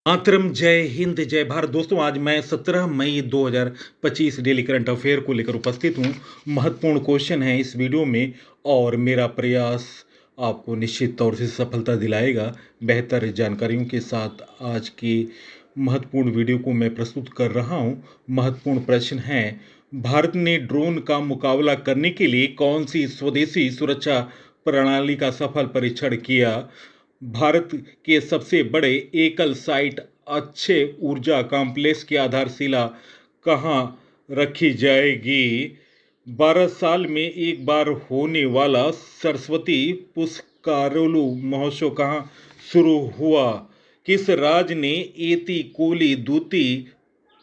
मातरम जय हिंद जय भारत। दोस्तों, आज मैं 17 मई 2025 डेली करंट अफेयर को लेकर उपस्थित हूँ। महत्वपूर्ण क्वेश्चन है इस वीडियो में और मेरा प्रयास आपको निश्चित तौर से सफलता दिलाएगा। बेहतर जानकारियों के साथ आज की महत्वपूर्ण वीडियो को मैं प्रस्तुत कर रहा हूँ। महत्वपूर्ण प्रश्न है, भारत ने ड्रोन का मुकाबला करने के लिए कौन सी स्वदेशी सुरक्षा प्रणाली का सफल परीक्षण किया? भारत के सबसे बड़े एकल साइट अच्छे ऊर्जा कॉम्प्लेक्स की आधारशिला कहाँ रखी जाएगी? 12 साल में एक बार होने वाला सरस्वती पुष्करोलु महोत्सव कहाँ शुरू हुआ? किस राज्य ने एती कोली दूती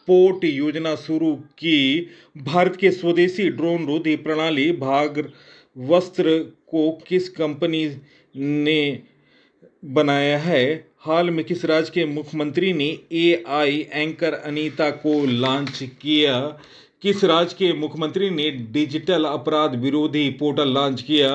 पोर्ट योजना शुरू की? भारत के स्वदेशी ड्रोन रोधी प्रणाली भागवस्त्र को किस कंपनी ने बनाया है? हाल में किस राज्य के मुख्यमंत्री ने एआई एंकर अनीता को लॉन्च किया? किस राज्य के मुख्यमंत्री ने डिजिटल अपराध विरोधी पोर्टल लॉन्च किया?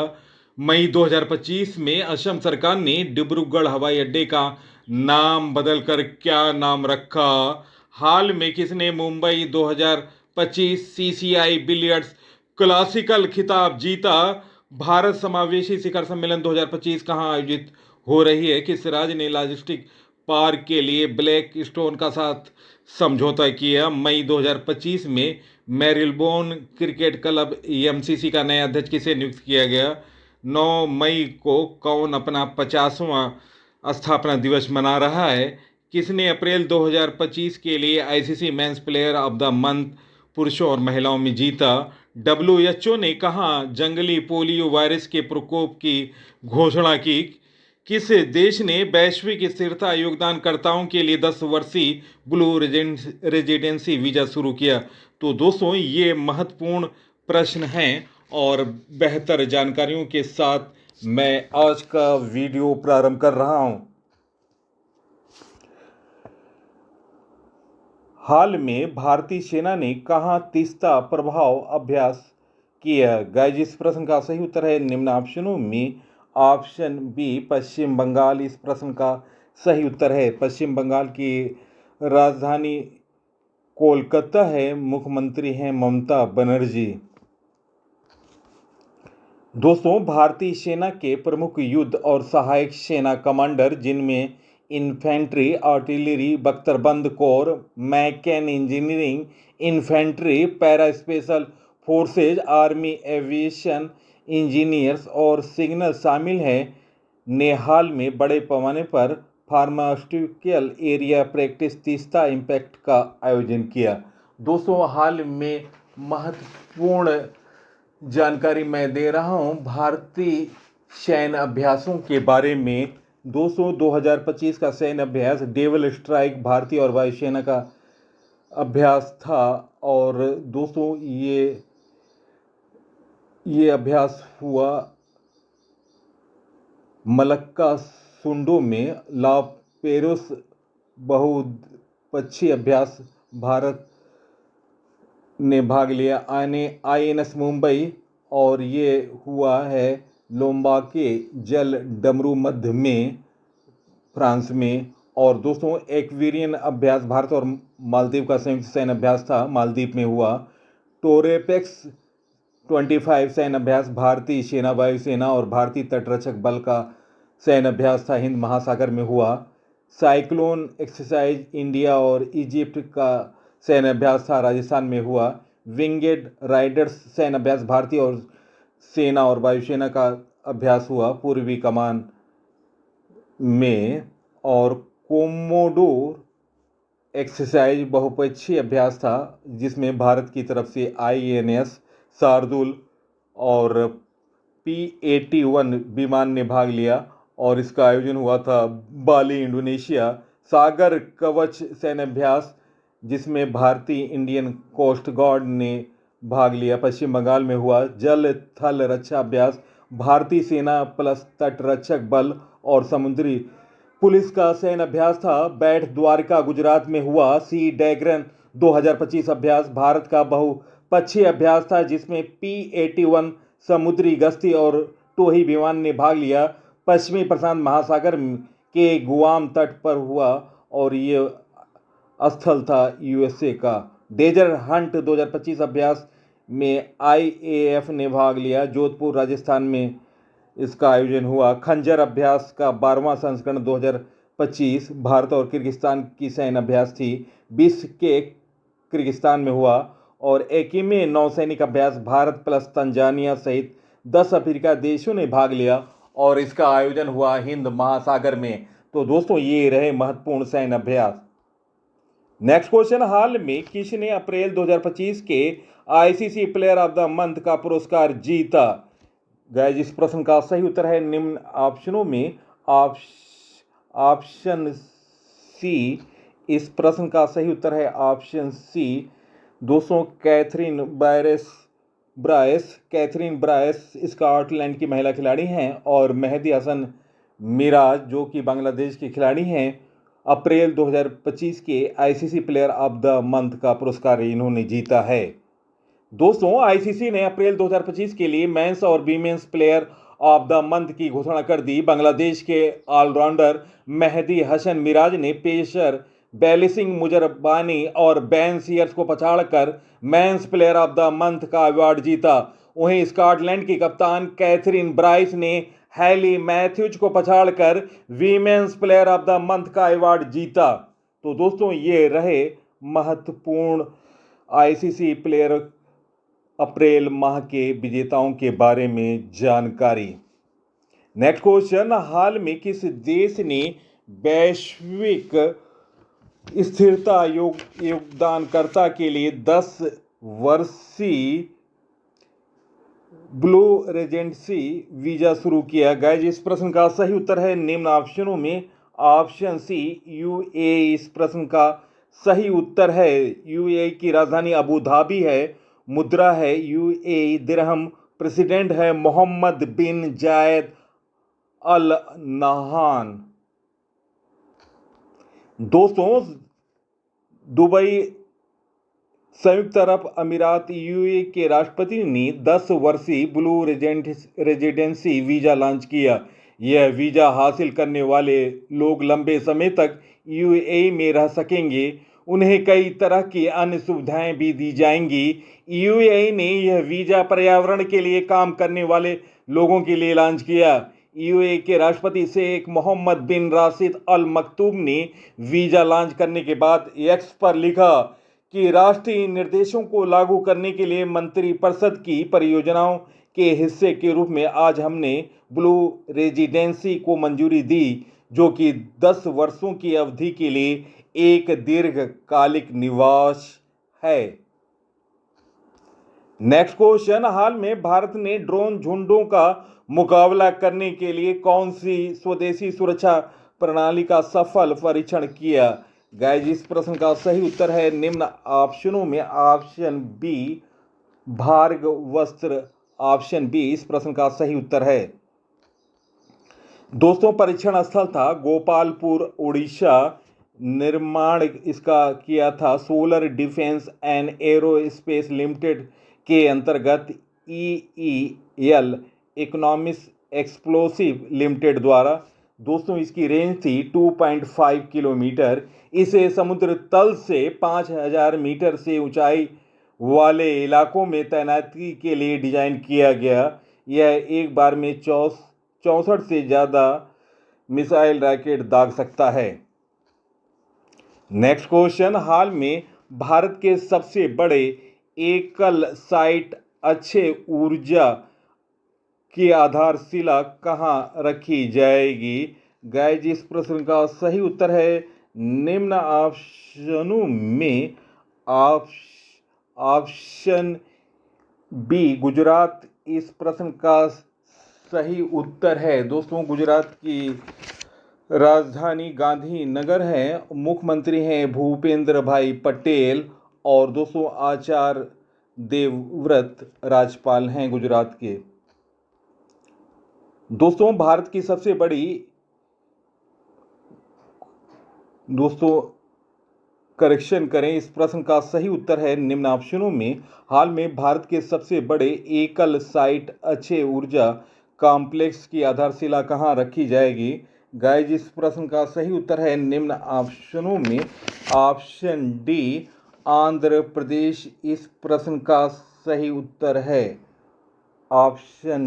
मई 2025 में असम सरकार ने डिब्रूगढ़ हवाई अड्डे का नाम बदलकर क्या नाम रखा? हाल में किसने मुंबई 2025 सीसीआई बिलियर्ड्स क्लासिकल खिताब जीता? भारत समावेशी शिखर सम्मेलन 2025 कहाँ आयोजित हो रही है? किस राज्य ने लॉजिस्टिक पार्क के लिए ब्लैक स्टोन का साथ समझौता किया? मई 2025 में मेरिलबोर्न क्रिकेट क्लब एमसीसी का नया अध्यक्ष किसे नियुक्त किया गया? 9 मई को कौन अपना 50वां स्थापना दिवस मना रहा है? किसने अप्रैल 2025 के लिए ICC men's player of the month पुरुषों और महिलाओं में जीता? डब्ल्यूएचओ ने कहाँ जंगली पोलियो वायरस के प्रकोप की घोषणा की? किस देश ने वैश्विक स्थिरता योगदानकर्ताओं के लिए 10 वर्षीय ब्लू रेजिडेंसी वीजा शुरू किया? तो दोस्तों, ये महत्वपूर्ण प्रश्न हैं और बेहतर जानकारियों के साथ मैं आज का वीडियो प्रारंभ कर रहा हूं। हाल में भारतीय सेना ने कहाँ तीस्ता प्रभाव अभ्यास किया? गाइस, इस प्रश्न का सही उत्तर है निम्न ऑप्शनों में ऑप्शन बी पश्चिम बंगाल। इस प्रश्न का सही उत्तर है पश्चिम बंगाल की राजधानी कोलकाता है। मुख्यमंत्री हैं ममता बनर्जी। दोस्तों, भारतीय सेना के प्रमुख युद्ध और सहायक सेना कमांडर, जिनमें इन्फेंट्री, आर्टिलरी, बख्तरबंद कोर, मैकेन engineering, infantry, para special forces, army aviation engineers और सिग्नल शामिल हैं, ने हाल में बड़े पैमाने पर pharmaceutical area practice Teesta impact का आयोजन किया। दोस्तों, हाल में महत्वपूर्ण जानकारी मैं दे रहा हूं भारतीय सैन्य अभ्यासों के बारे में। दोस्तों, 2025 का सैन्य अभ्यास डेवल स्ट्राइक भारतीय और वायुसेना का अभ्यास था। और दोस्तों, ये अभ्यास हुआ मलक्का सुंडो में। ला पेरोस बहुपक्षीय अभ्यास भारत ने भाग लिया। आईएनएस मुंबई, और ये हुआ है लोम्बाके जल डमरू मध्य में, फ्रांस में। और दोस्तों, एक्वेरियन अभ्यास भारत और मालदीव का संयुक्त सैन्य अभ्यास था, मालदीव में हुआ। टोरेपेक्स 25 सैन्य अभ्यास भारतीय सेना, वायुसेना और भारतीय तटरक्षक बल का सैन्य अभ्यास था, हिंद महासागर में हुआ। साइक्लोन एक्सरसाइज इंडिया और इजिप्ट का सैन्य अभ्यास था, राजस्थान में हुआ। विंगेड राइडर्स सैन्य अभ्यास भारतीय और सेना और वायुसेना का अभ्यास हुआ पूर्वी कमान में। और कोमोडोर एक्सरसाइज बहुपक्षीय अभ्यास था, जिसमें भारत की तरफ से आईएनएस शार्दुल और P-81 विमान ने भाग लिया और इसका आयोजन हुआ था बाली, इंडोनेशिया। सागर कवच सैन्य अभ्यास, जिसमें भारतीय इंडियन कोस्ट गार्ड ने भाग लिया, पश्चिम बंगाल में हुआ। जल थल रक्षा अभ्यास भारतीय सेना प्लस तटरक्षक बल और समुद्री पुलिस का सैन्य अभ्यास था, बैठ द्वारका गुजरात में हुआ। सी डैगरन 2025 अभ्यास भारत का बहुपक्षीय अभ्यास था, जिसमें P-81 समुद्री गश्ती और टोही विमान ने भाग लिया, पश्चिमी प्रशांत महासागर के गुआम तट पर हुआ। और ये स्थल था यूएसए का। डेजर्ट हंट 2025 अभ्यास में आईएएफ ने भाग लिया, जोधपुर राजस्थान में इसका आयोजन हुआ। खंजर अभ्यास का 12वां संस्करण 2025 भारत और किर्गिस्तान की सैन्य अभ्यास थी, बिश्केक किर्गिस्तान में हुआ। और एकीमे नौसैनिक अभ्यास भारत प्लस तंजानिया सहित 10 अफ्रीका देशों ने भाग लिया और इसका आयोजन हुआ हिंद महासागर में। तो दोस्तों ये रहे महत्वपूर्ण सैन्य अभ्यास। नेक्स्ट क्वेश्चन, हाल में किसने अप्रैल 2025 के ICC player of the month का पुरस्कार जीता? गाइस इस प्रश्न का सही उत्तर है निम्न ऑप्शनों में ऑप्शन सी। इस प्रश्न का सही उत्तर है ऑप्शन सी। दोस्तों कैथरीन ब्रायस स्कॉटलैंड की महिला खिलाड़ी हैं और मेहदी हसन मिराज जो कि बांग्लादेश की खिलाड़ी हैं, अप्रैल 2025 के ICC player of the month का पुरस्कार इन्होंने जीता है। दोस्तों आईसीसी ने अप्रैल 2025 के लिए मेंस और women's player of the month की घोषणा कर दी। बांग्लादेश के ऑलराउंडर मेहदी हसन मिराज ने पेशर बेलिसिंग मुजरबानी और बेन सीयर्स को पछाड़कर men's player of the month का अवार्ड जीता। वहीं स्कॉटलैंड की कप्तान कैथरीन ब्राइस ने हैली मैथ्यूज को पछाड़कर women's player of the month का अवार्ड जीता। तो दोस्तों ये रहे महत्वपूर्ण आईसीसी प्लेयर अप्रैल माह के विजेताओं के बारे में जानकारी। नेक्स्ट क्वेश्चन, हाल में किस देश ने वैश्विक स्थिरता योगदानकर्ता के लिए 10 वर्षीय ब्लू रेजेंसी वीजा शुरू किया? गाइस इस प्रश्न का सही उत्तर है निम्न ऑप्शनों में ऑप्शन सी यूएई। इस प्रश्न का सही उत्तर है यूएई की राजधानी अबू धाबी है, मुद्रा है यूएई दिरहम, प्रेसिडेंट है मोहम्मद बिन जायद अल नहान। दोस्तों दुबई संयुक्त अरब अमीरात यूएई के राष्ट्रपति ने 10 वर्षीय ब्लू रेजिडेंसी वीजा लॉन्च किया। यह वीजा हासिल करने वाले लोग लंबे समय तक यूएई में रह सकेंगे। उन्हें कई तरह की अन्य सुविधाएं भी दी जाएंगी। यूएई ने यह वीजा पर्यावरण के लिए काम करने वाले लोगों के लिए लॉन्च किया। यूएई के राष्ट्रपति शेख मोहम्मद बिन राशिद अल मक्तूम ने वीजा लॉन्च करने के बाद एक्स पर लिखा कि राष्ट्रीय निर्देशों को लागू करने के लिए मंत्रिपरिषद की परियोजनाओं के हिस्से के रूप में आज हमने ब्लू रेजिडेंसी को मंजूरी दी, जो कि 10 वर्षों की अवधि के लिए एक दीर्घकालिक निवास है। नेक्स्ट क्वेश्चन, हाल में भारत ने ड्रोन झुंडों का मुकाबला करने के लिए कौन सी स्वदेशी सुरक्षा प्रणाली का सफल परीक्षण किया? गाइस इस प्रश्न का सही उत्तर है निम्न ऑप्शनों में ऑप्शन बी भार्गवस्त्र। ऑप्शन बी इस प्रश्न का सही उत्तर है। दोस्तों परीक्षण स्थल था गोपालपुर उड़ीसा। निर्माण इसका किया था solar defence and aerospace limited के अंतर्गत EEL इकोनॉमिक्स एक्सप्लोसिव लिमिटेड द्वारा। दोस्तों इसकी रेंज थी 2.5 किलोमीटर। इसे समुद्र तल से 5000 मीटर से ऊंचाई वाले इलाकों में तैनाती के लिए डिजाइन किया गया। यह एक बार में 64 से ज़्यादा मिसाइल रॉकेट दाग सकता है। नेक्स्ट क्वेश्चन, हाल में भारत के सबसे बड़े एकल साइट अक्षय ऊर्जा की आधारशिला कहाँ रखी जाएगी? गाइस इस प्रश्न का सही उत्तर है निम्न ऑप्शनों में ऑप्शन बी गुजरात। इस प्रश्न का सही उत्तर है। दोस्तों गुजरात की राजधानी गांधीनगर है, मुख्यमंत्री हैं भूपेंद्र भाई पटेल और दोस्तों आचार्य देवव्रत राज्यपाल हैं गुजरात के। दोस्तों भारत की सबसे बड़ी करेक्शन करें, इस प्रश्न का सही उत्तर है निम्न ऑप्शनों में हाल में भारत के सबसे बड़े एकल साइट अक्षय ऊर्जा कॉम्प्लेक्स की आधारशिला कहाँ रखी जाएगी? गाइस इस प्रश्न का सही उत्तर है निम्न ऑप्शनों में ऑप्शन डी आंध्र प्रदेश। इस प्रश्न का सही उत्तर है ऑप्शन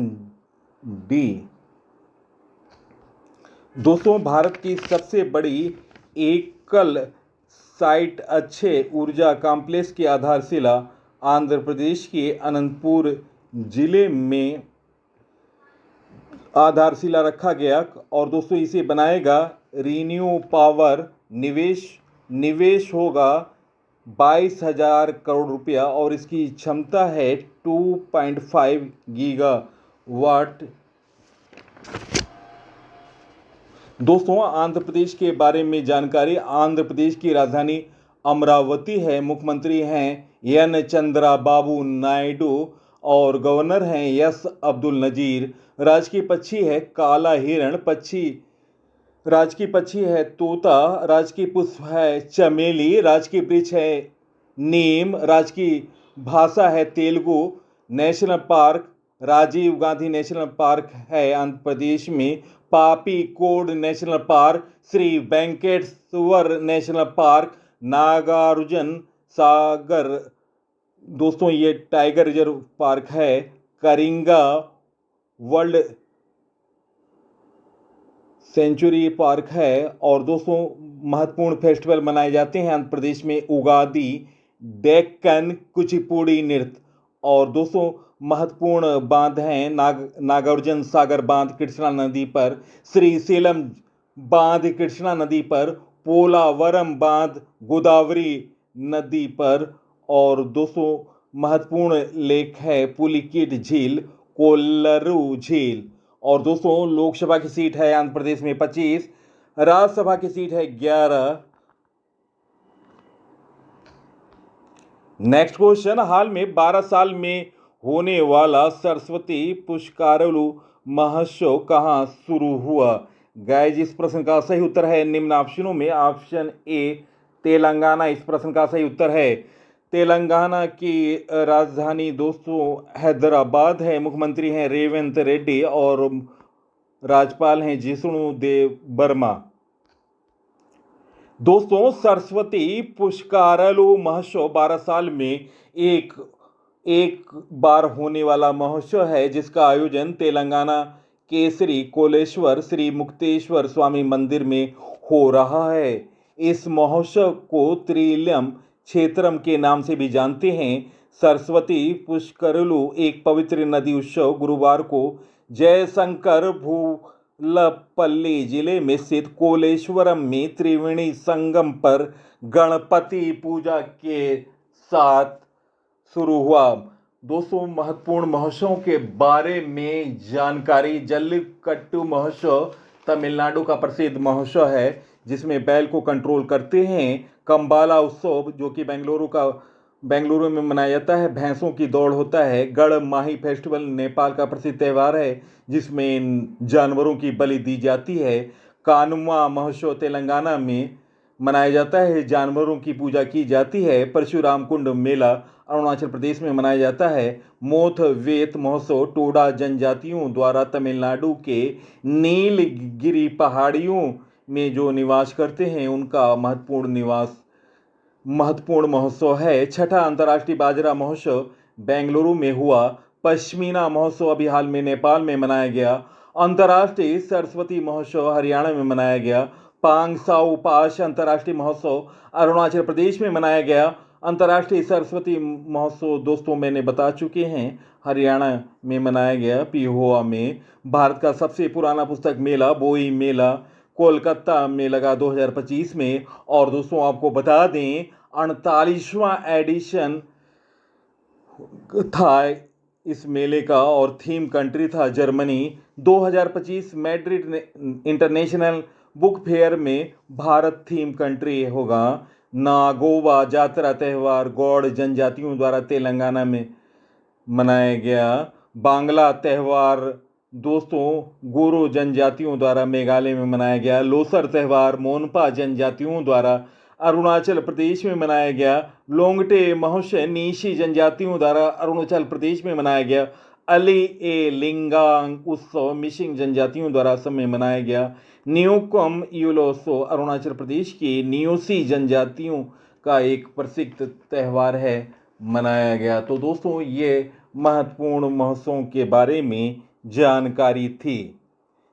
डी। दोस्तों भारत की सबसे बड़ी एकल साइट अक्षय ऊर्जा कॉम्प्लेक्स की आधारशिला आंध्र प्रदेश के अनंतपुर जिले में आधारशिला रखा गया और दोस्तों इसे बनाएगा रीन्यू पावर। निवेश होगा 22,000 करोड़ रुपया और इसकी क्षमता है 2.5 गीगावाट। दोस्तों आंध्र प्रदेश के बारे में जानकारी। आंध्र प्रदेश की राजधानी अमरावती है। मुख्यमंत्री हैं एन चंद्राबाबू नायडू और गवर्नर हैं एस अब्दुल नजीर। राजकीय पक्षी है काला हिरण। राजकीय पक्षी है तोता। राजकीय पुष्प है चमेली। राजकीय वृक्ष है नीम। राजकीय भाषा है Telugu. National park Rajiv Gandhi national park है आंध्र प्रदेश में। Papikonda national park, Shri Venkateswara national park, Nagarjuna Sagar दोस्तों ये टाइगर रिजर्व पार्क है। करिंगा वर्ल्ड सेंचुरी पार्क है। और दोस्तों महत्वपूर्ण फेस्टिवल मनाए जाते हैं आंध्र प्रदेश में उगादी, डेक्कन कुचिपुड़ी नृत्य। और दोस्तों महत्वपूर्ण बांध हैं नागार्जुन सागर बांध कृष्णा नदी पर, श्रीशैलम बांध कृष्णा नदी पर, पोलावरम बांध गोदावरी नदी पर। और दोस्तों महत्वपूर्ण लेक है पुलिकिट झील, कोल्लरू झील। और दोस्तों लोकसभा की सीट है आंध्र प्रदेश में 25, राज्यसभा की सीट है 11। नेक्स्ट क्वेश्चन, हाल में 12 साल में होने वाला सरस्वती पुष्करलू महोत्सव कहाँ शुरू हुआ? गाइज इस प्रश्न का सही उत्तर है निम्न ऑप्शनों में ऑप्शन ए तेलंगाना। इस प्रश्न का सही उत्तर है तेलंगाना की राजधानी दोस्तों हैदराबाद है। मुख्यमंत्री हैं रेवंत रेड्डी और राज्यपाल हैं जिष्णु देव वर्मा। दोस्तों सरस्वती पुष्करलू महोत्सव 12 साल में एक बार होने वाला महोत्सव है जिसका आयोजन तेलंगाना के श्री कोलेश्वर श्री मुक्तेश्वर स्वामी मंदिर में हो रहा है। इस महोत्सव को त्रिलम क्षेत्रम के नाम से भी जानते हैं। सरस्वती पुष्करलू एक पवित्र नदी उत्सव गुरुवार को जयशंकर भूलपल्ली जिले में स्थित कोलेश्वरम में त्रिवेणी संगम पर गणपति पूजा के साथ शुरू हुआ। दोस्तों महत्वपूर्ण महोत्सव के बारे में जानकारी। जल्लीकट्टू महोत्सव तमिलनाडु का प्रसिद्ध महोत्सव है जिसमें बैल को कंट्रोल करते हैं। कंबाला उत्सव जो कि बेंगलुरु में मनाया जाता है, भैंसों की दौड़ होता है। गढ़ माही फेस्टिवल नेपाल का प्रसिद्ध त्यौहार है जिसमें जानवरों की बलि दी जाती है। कानुमा महोत्सव तेलंगाना में मनाया जाता है, जानवरों की पूजा की जाती है। परशुराम कुंड मेला अरुणाचल प्रदेश में मनाया जाता है। मोथवेत महोत्सव टोडा जनजातियों द्वारा तमिलनाडु के नीलगिरी पहाड़ियों में जो निवास करते हैं उनका महत्वपूर्ण महोत्सव है। छठा अंतर्राष्ट्रीय बाजरा महोत्सव बेंगलुरु में हुआ। पश्मीना महोत्सव अभी हाल में नेपाल में मनाया गया। अंतर्राष्ट्रीय सरस्वती महोत्सव हरियाणा में मनाया गया। पांगसाऊ पाश अंतर्राष्ट्रीय महोत्सव अरुणाचल प्रदेश में मनाया गया। अंतर्राष्ट्रीय सरस्वती महोत्सव दोस्तों मैंने बता चुके हैं हरियाणा में मनाया गया पिहोवा में। भारत का सबसे पुराना पुस्तक मेला बोई मेला कोलकाता में लगा 2025 में। और दोस्तों आपको बता दें 48वां एडिशन था इस मेले का और थीम कंट्री था Germany. 2025 Madrid international book fair में भारत थीम कंट्री होगा। नागोवा जात्रा त्यौहार गौड़ जनजातियों द्वारा तेलंगाना में मनाया गया। बांग्ला त्यौहार दोस्तों गोरो जनजातियों द्वारा मेघालय में मनाया गया। लोसर त्यौहार मोनपा जनजातियों द्वारा अरुणाचल प्रदेश में मनाया गया। लोंगटे महोत्सव नीशी जनजातियों द्वारा अरुणाचल प्रदेश में मनाया गया। अली ए लिंगांग उत्सव मिसिंग जनजातियों द्वारा असम में मनाया गया। न्यूकम यूलोत्सव अरुणाचल प्रदेश की न्यूसी जनजातियों का एक प्रसिद्ध त्यौहार है, मनाया गया। तो दोस्तों ये महत्वपूर्ण महोत्सवों के बारे में जानकारी थी।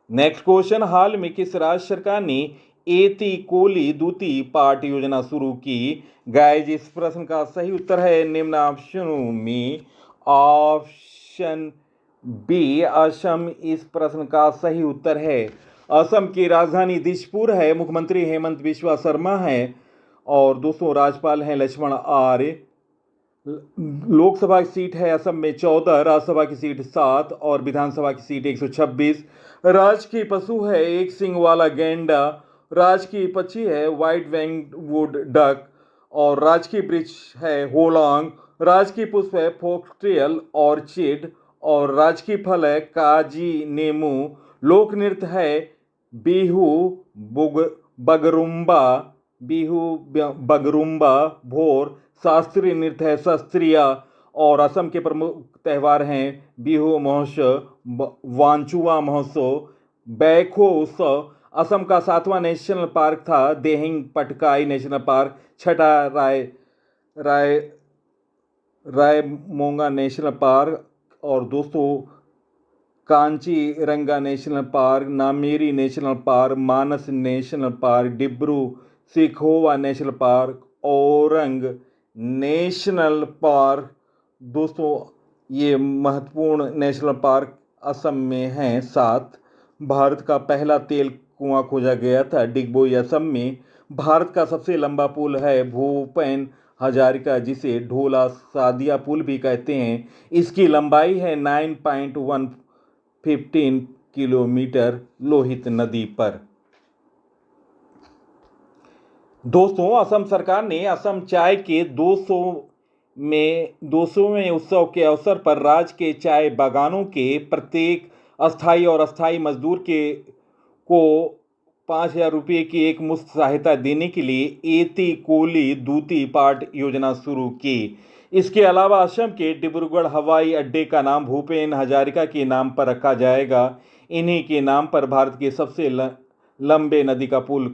नेक्स्ट क्वेश्चन, हाल में किस राज्य सरकार ने एती कोली दूती पाट योजना शुरू की? गाइस इस प्रश्न का सही उत्तर है निम्न ऑप्शनों में ऑप्शन बी असम इस प्रश्न का सही उत्तर है। असम की राजधानी दिसपुर है, मुख्यमंत्री हेमंत बिस्वा शर्मा है और दोस्तों राज्यपाल हैं लक्ष्मण आर्य। लोकसभा की सीट है असम में 14, राज्यसभा की सीट 7 और विधानसभा की सीट 126। राजकीय पशु है एक सींग वाला गैंडा, राजकीय पक्षी है व्हाइट वेंग्ड वुड डक और राजकीय वृक्ष है होलांग। राजकीय पुष्प है फोक्सटेल ऑर्चिड और राजकीय फल है काजी नीमू। लोक नृत्य है बिहू बगरुम्बा भोर। शास्त्रीय नृत्य है शास्त्रीय और असम के प्रमुख त्यौहार हैं बिहू महोत्सव, वांचुआ महोत्सव, बैखो उत्सव। असम का 7वां नेशनल पार्क था देहिंग पटकाई नेशनल पार्क, छठा रायमोंगा नेशनल पार्क और दोस्तों Kaziranga national park, Nameri national park, Manas national park, Dibru Saikhowa national park, Orang national park. दोस्तों ये महत्वपूर्ण नेशनल पार्क असम में हैं 7। भारत का पहला तेल कुआं खोजा गया था डिगबोई असम में। भारत का सबसे लंबा पुल है भूपेन हजारिका जिसे ढोला सादिया पुल भी कहते हैं। इसकी लंबाई है 9.115 किलोमीटर लोहित नदी पर। दोस्तों असम सरकार ने असम चाय के 200वें उत्सव के अवसर पर राज्य के चाय बागानों के प्रत्येक अस्थायी और अस्थायी मजदूर को 5,000 रुपये की एक मुफ्त सहायता देने के लिए एती कोली दूती पाट योजना शुरू की। इसके अलावा असम के डिब्रूगढ़ हवाई अड्डे का नाम भूपेन हजारिका के नाम पर रखा जाएगा। इन्हीं के नाम पर भारत के सबसे लंबे नदी का पुल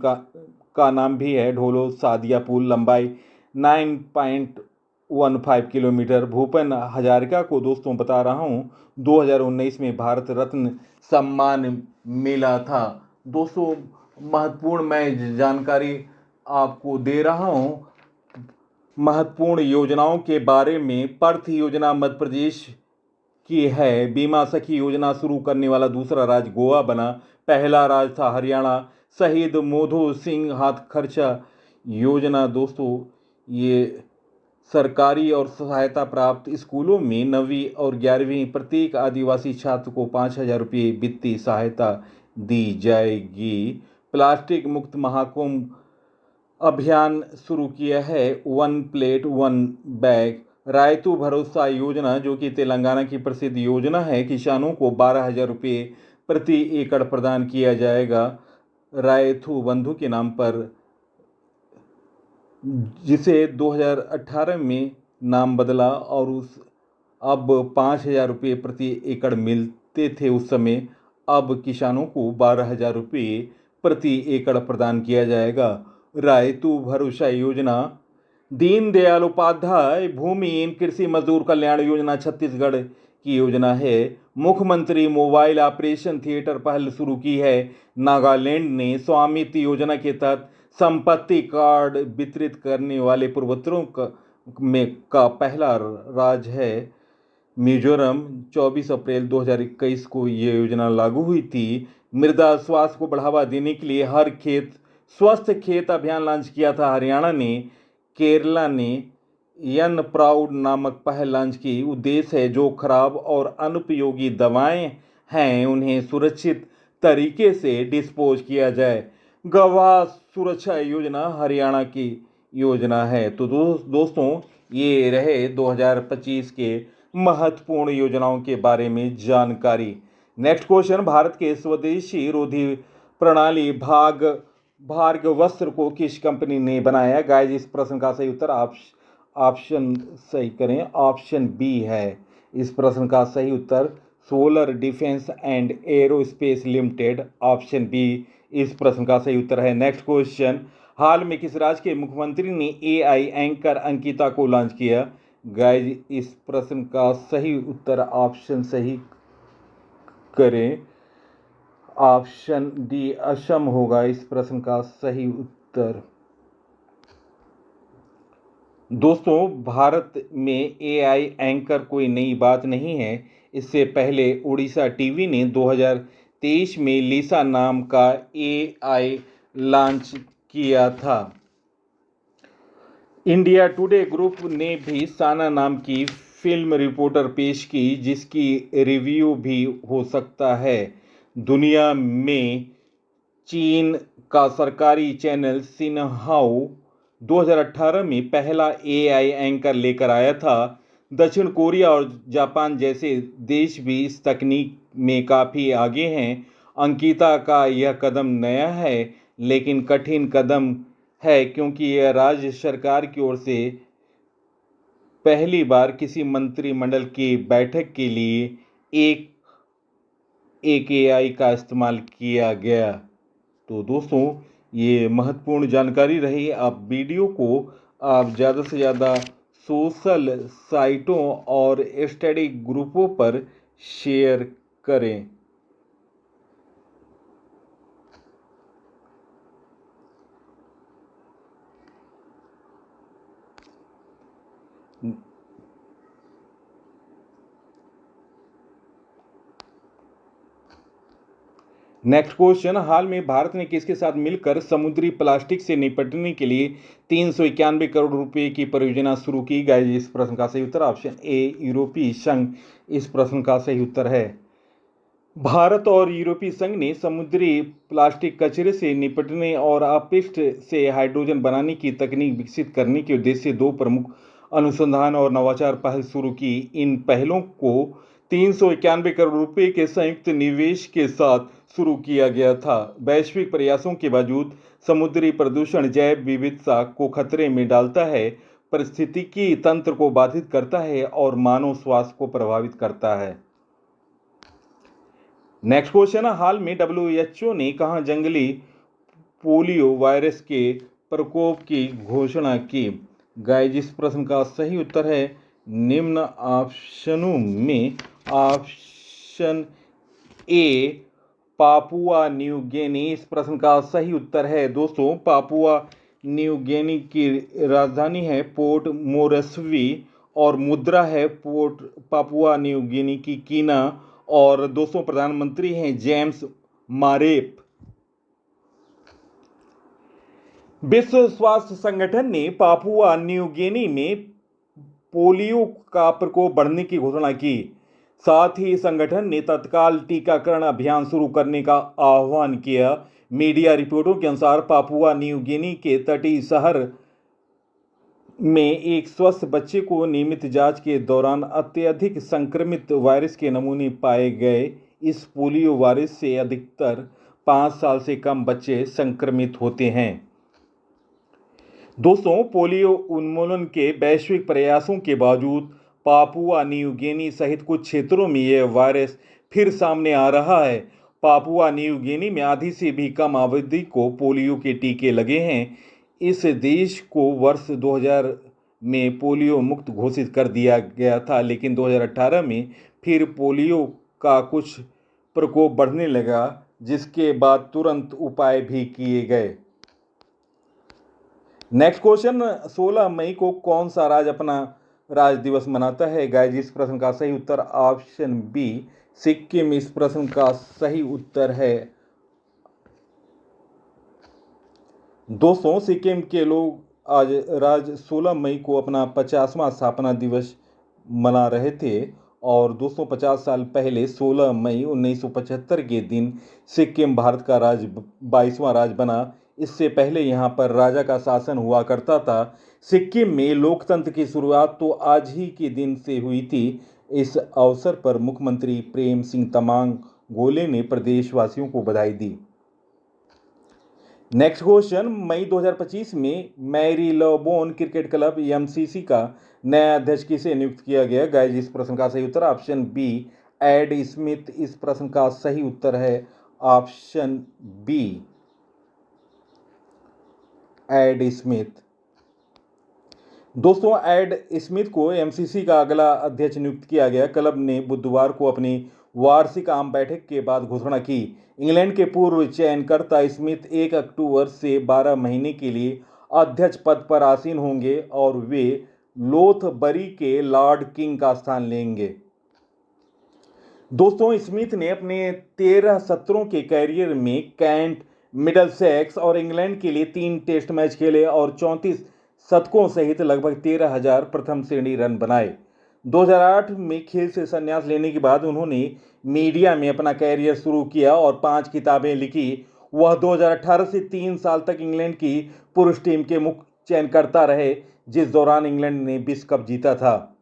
का नाम भी है ढोलो सादिया पुल, लंबाई 9.15 किलोमीटर। भूपेन हजारिका को दोस्तों बता रहा हूँ 2019 में भारत रत्न सम्मान मिला था। दोस्तों महत्वपूर्ण मैं जानकारी आपको दे रहा हूँ महत्वपूर्ण योजनाओं के बारे में। पर्थ योजना मध्य प्रदेश की है। बीमा सखी योजना शुरू करने वाला दूसरा राज्य गोवा बना, पहला राज्य था हरियाणा। शहीद मोधू सिंह हाथ खर्चा योजना दोस्तों ये सरकारी और सहायता प्राप्त स्कूलों में 9वीं और 11वीं प्रत्येक आदिवासी छात्र को 5,000 रुपये वित्तीय सहायता दी जाएगी। प्लास्टिक मुक्त महाकुंभ अभियान शुरू किया है, 1 प्लेट 1 बैग। रायतू भरोसा योजना जो कि तेलंगाना की प्रसिद्ध योजना है, किसानों को 12,000 रुपये प्रति एकड़ प्रदान किया जाएगा रायतू बंधु के नाम पर, जिसे 2018 में नाम बदला और अब 5,000 रुपये प्रति एकड़ मिलते थे उस समय। अब किसानों को 12,000 रुपये प्रति एकड़ प्रदान किया जाएगा। रायतू भरोसा योजना दीनदयाल उपाध्याय भूमिहीन कृषि मजदूर कल्याण योजना छत्तीसगढ़ की योजना है। मुख्यमंत्री मोबाइल ऑपरेशन थिएटर पहल शुरू की है नागालैंड ने। स्वामित्व योजना के तहत संपत्ति कार्ड वितरित करने वाले पूर्वोत्तरों का पहला राज्य है मिजोरम। 24 अप्रैल 2021 को ये योजना लागू हुई थी। मृदा स्वास्थ्य को बढ़ावा देने के लिए हर खेत स्वस्थ खेत अभियान लॉन्च किया था हरियाणा ने। केरला ने यन प्राउड नामक पहल लॉन्च की। उद्देश्य है जो खराब और अनुपयोगी दवाएं हैं उन्हें सुरक्षित तरीके से डिस्पोज किया जाए। गवाह सुरक्षा योजना हरियाणा की योजना है। तो दोस्तों ये रहे 2025 के महत्वपूर्ण योजनाओं के बारे में जानकारी। नेक्स्ट क्वेश्चन, भारत के स्वदेशी रोधी प्रणाली भार्ग वस्त्र को किस कंपनी ने बनाया? गाइस इस प्रश्न का सही उत्तर ऑप्शन सही करें, ऑप्शन बी है इस प्रश्न का सही उत्तर solar defence and aerospace limited, option B इस प्रश्न का सही उत्तर है। नेक्स्ट क्वेश्चन, हाल में किस राज्य के मुख्यमंत्री ने एआई एंकर अंकिता को लॉन्च किया? गाइज इस प्रश्न का सही उत्तर ऑप्शन सही करें, ऑप्शन डी असम होगा इस प्रश्न का सही उत्तर। दोस्तों, भारत में एआई एंकर कोई नई बात नहीं है। इससे पहले उड़ीसा टीवी ने 2023 में लिसा नाम का एआई लॉन्च किया था। इंडिया टुडे ग्रुप ने भी साना नाम की फिल्म रिपोर्टर पेश की, जिसकी रिव्यू भी हो सकता है। दुनिया में चीन का सरकारी चैनल सिन्हाओ 2018 में पहला एआई एंकर लेकर आया था। दक्षिण कोरिया और जापान जैसे देश भी इस तकनीक में काफ़ी आगे हैं। अंकिता का यह कदम नया है, लेकिन कठिन कदम है, क्योंकि यह राज्य सरकार की ओर से पहली बार किसी मंत्रिमंडल की बैठक के लिए एक एआई का इस्तेमाल किया गया। तो दोस्तों, ये महत्वपूर्ण जानकारी रही। आप वीडियो को ज़्यादा से ज़्यादा सोशल साइटों और स्टडी ग्रुपों पर शेयर करें। नेक्स्ट क्वेश्चन, हाल में भारत ने किसके साथ मिलकर समुद्री प्लास्टिक से निपटने के लिए 391 करोड़ रुपए की परियोजना शुरू की? गाइस इस प्रश्न का सही उत्तर ऑप्शन ए यूरोपीय संघ इस प्रश्न का सही उत्तर है। भारत और यूरोपीय संघ ने समुद्री प्लास्टिक कचरे से निपटने और अपशिष्ट से हाइड्रोजन बनाने की तकनीक विकसित करने के उद्देश्य से दो प्रमुख अनुसंधान और नवाचार पहल शुरू की। इन पहलों को 391 करोड़ रुपए के संयुक्त निवेश के साथ शुरू किया गया था। वैश्विक प्रयासों के बावजूद समुद्री प्रदूषण जैव विविधता को खतरे में डालता है, पारिस्थितिकी तंत्र को बाधित करता है और मानव स्वास्थ्य को प्रभावित करता है। नेक्स्ट क्वेश्चन, हाल में WHO ने कहां जंगली पोलियो वायरस के प्रकोप की घोषणा की? गाइस इस प्रश्न का सही उत्तर है निम्न ऑप्शनों में option A Papua New Guinea इस प्रश्न का सही उत्तर है। दोस्तों, पापुआ न्यू गिनी की राजधानी है पोर्ट मोरेस्बी और मुद्रा है पोर्ट पापुआ न्यू गिनी की कीना, और दोस्तों प्रधानमंत्री हैं जेम्स मारेप। विश्व स्वास्थ्य संगठन ने पापुआ न्यू गिनी में पोलियो का प्रकोप बढ़ने की घोषणा की। साथ ही संगठन ने तत्काल टीकाकरण अभियान शुरू करने का आह्वान किया। मीडिया रिपोर्टों के अनुसार पापुआ न्यू गिनी के तटीय शहर में एक स्वस्थ बच्चे को नियमित जांच के दौरान अत्यधिक संक्रमित वायरस के नमूने पाए गए। इस पोलियो वायरस से अधिकतर 5 साल से कम बच्चे संक्रमित होते हैं। दोस्तों, पोलियो उन्मूलन के वैश्विक प्रयासों के बावजूद पापुआ न्यू गिनी सहित कुछ क्षेत्रों में यह वायरस फिर सामने आ रहा है। पापुआ न्यू गिनी में आधी से भी कम आबादी को पोलियो के टीके लगे हैं। इस देश को वर्ष 2000 में पोलियो मुक्त घोषित कर दिया गया था, लेकिन 2018 में फिर पोलियो का कुछ प्रकोप बढ़ने लगा, जिसके बाद तुरंत उपाय भी किए गए। नेक्स्ट क्वेश्चन, 16 मई को कौन सा राज्य अपना राज्य दिवस मनाता है? गाइस इस प्रश्न का सही उत्तर ऑप्शन बी सिक्किम इस प्रश्न का सही उत्तर है। दोस्तों, सिक्किम के लोग आज राज्य 16 मई को अपना 50वां स्थापना दिवस मना रहे थे। और दोस्तों, 50 साल पहले 16 मई 1975 के दिन सिक्किम भारत का राज्य 22वां राज्य बना। इससे पहले यहाँ पर राजा का शासन हुआ करता था। सिक्किम में लोकतंत्र की शुरुआत तो आज ही के दिन से हुई थी। इस अवसर पर मुख्यमंत्री प्रेम सिंह तमांग गोले ने प्रदेशवासियों को बधाई दी। नेक्स्ट क्वेश्चन, मई 2025 में मैरीलबोन क्रिकेट क्लब एमसीसी का नया अध्यक्ष किसे नियुक्त किया गया? गाइस, इस प्रश्न का सही उत्तर ऑप्शन बी एड स्मिथ। इस प्रश्न का सही उत्तर है ऑप्शन बी एड स्मिथ। दोस्तों, एड स्मिथ को एमसीसी का अगला अध्यक्ष नियुक्त किया गया। क्लब ने बुधवार को अपनी वार्षिक आम बैठक के बाद घोषणा की। इंग्लैंड के पूर्व चयनकर्ता स्मिथ 1 अक्टूबर से 12 महीने के लिए अध्यक्ष पद पर आसीन होंगे और वे लोथबरी के लॉर्ड किंग का स्थान लेंगे। दोस्तों, स्मिथ ने अपने 13 सत्रों के कैरियर में कैंट, मिडलसेक्स और इंग्लैंड के लिए 3 टेस्ट मैच खेले और 34 शतकों सहित लगभग 13,000 प्रथम श्रेणी रन बनाए। 2008 में खेल से संन्यास लेने के बाद उन्होंने मीडिया में अपना कैरियर शुरू किया और 5 किताबें लिखी। वह 2018 से 3 साल तक इंग्लैंड की पुरुष टीम के मुख्य चयनकर्ता रहे, जिस दौरान इंग्लैंड ने विश्व कप जीता था।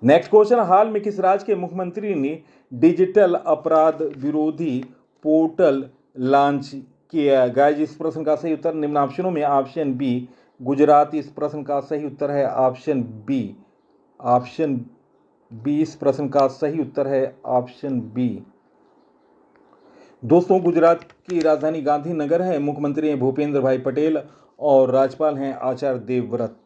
नेक्स्ट क्वेश्चन, हाल में किस राज्य के मुख्यमंत्री ने डिजिटल अपराध विरोधी पोर्टल लॉन्च किया? गाइस, इस प्रश्न का सही उत्तर निम्न ऑप्शनों में ऑप्शन बी गुजरात। इस प्रश्न का सही उत्तर है ऑप्शन बी। इस प्रश्न का सही उत्तर है ऑप्शन बी। दोस्तों, गुजरात की राजधानी गांधीनगर है। मुख्यमंत्री हैं भूपेंद्र भाई पटेल और राज्यपाल हैं आचार्य देवव्रत।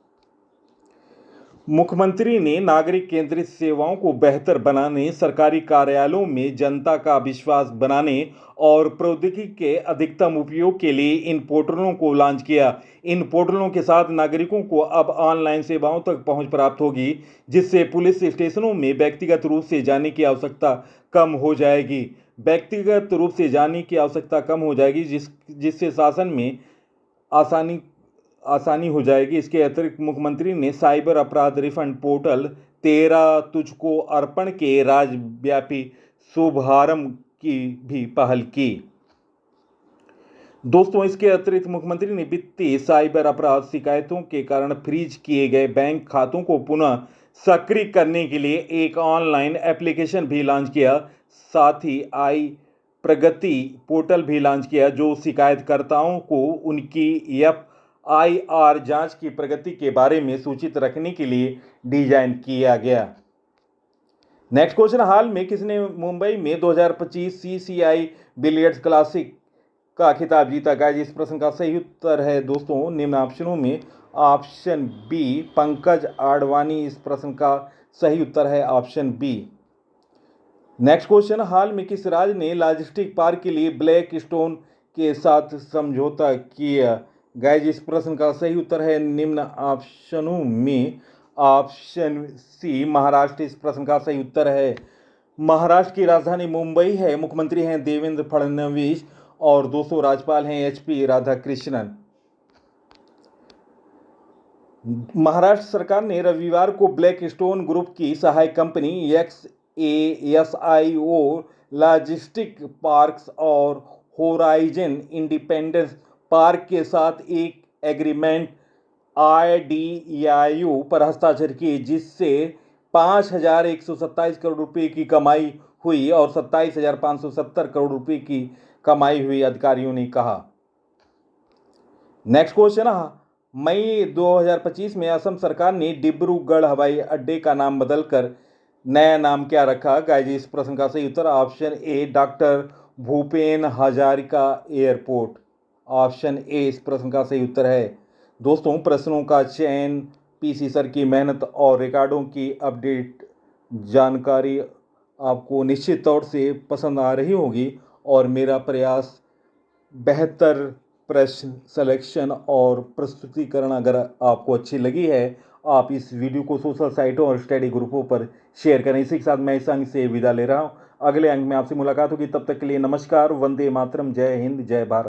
मुख्यमंत्री ने नागरिक केंद्रित सेवाओं को बेहतर बनाने, सरकारी कार्यालयों में जनता का विश्वास बनाने और प्रौद्योगिकी के अधिकतम उपयोग के लिए इन पोर्टलों को लॉन्च किया। इन पोर्टलों के साथ नागरिकों को अब ऑनलाइन सेवाओं तक पहुंच प्राप्त होगी, जिससे पुलिस स्टेशनों में व्यक्तिगत रूप से जाने की आवश्यकता कम हो जाएगी। जिससे शासन में आसानी हो जाएगी। इसके अतिरिक्त मुख्यमंत्री ने साइबर अपराध रिफंड पोर्टल तेरा तुझको अर्पण के राज्यव्यापी शुभारंभ की भी पहल की। दोस्तों, इसके अतिरिक्त मुख्यमंत्री ने वित्तीय साइबर अपराध शिकायतों के कारण फ्रीज किए गए बैंक खातों को पुनः सक्रिय करने के लिए एक ऑनलाइन एप्लीकेशन भी लॉन्च किया। साथ ही आई प्रगति पोर्टल भी लॉन्च किया, जो शिकायतकर्ताओं को उनकी FIR जांच की प्रगति के बारे में सूचित रखने के लिए डिजाइन किया गया। नेक्स्ट क्वेश्चन, हाल में किसने मुंबई में 2025 CCI बिलियर्ड्स क्लासिक का खिताब जीता? गाइस, इस प्रश्न का सही उत्तर है दोस्तों निम्न ऑप्शनों में ऑप्शन बी पंकज आडवाणी। इस प्रश्न का सही उत्तर है ऑप्शन बी। नेक्स्ट क्वेश्चन, हाल में किस राज्य ने लॉजिस्टिक पार्क के लिए ब्लैक स्टोन के साथ समझौता किया? गाइस, इस प्रश्न का सही उत्तर है निम्न ऑप्शनों में ऑप्शन सी महाराष्ट्र। इस प्रश्न का सही उत्तर है महाराष्ट्र की राजधानी मुंबई है। मुख्यमंत्री हैं देवेंद्र फडणवीस और दोस्तों राज्यपाल हैं HP राधाकृष्णन। महाराष्ट्र सरकार ने रविवार को ब्लैक स्टोन ग्रुप की सहायक कंपनी XASIO लॉजिस्टिक पार्क्स और होराइजन इंडिपेंडेंस पार्क के साथ एक एग्रीमेंट IDIU पर हस्ताक्षर किए, जिससे 5,127 करोड़ रुपए की कमाई हुई और 27,570 करोड़ रुपए की कमाई हुई, अधिकारियों ने कहा। नेक्स्ट क्वेश्चन, मई 2025 में असम सरकार ने डिब्रूगढ़ हवाई अड्डे का नाम बदलकर नया नाम क्या रखा? गाइस, इस प्रश्न का सही उत्तर option A doctor Bhupen Hazarika airport. Option A इस प्रश्न का सही उत्तर है। दोस्तों, प्रश्नों का चयन, PC सर की मेहनत और रिकॉर्डों की अपडेट जानकारी आपको निश्चित तौर से पसंद आ रही होगी और मेरा प्रयास बेहतर प्रश्न सिलेक्शन और प्रस्तुतिकरण अगर आपको अच्छी लगी है, आप इस वीडियो को सोशल साइटों और स्टडी ग्रुपों पर शेयर करें। इसी के साथ मैं इस अंक से विदा ले रहा हूं। अगले अंक में आपसे मुलाकात होगी, तब तक के लिए नमस्कार, वंदे मातरम, जय हिंद, जय भारत।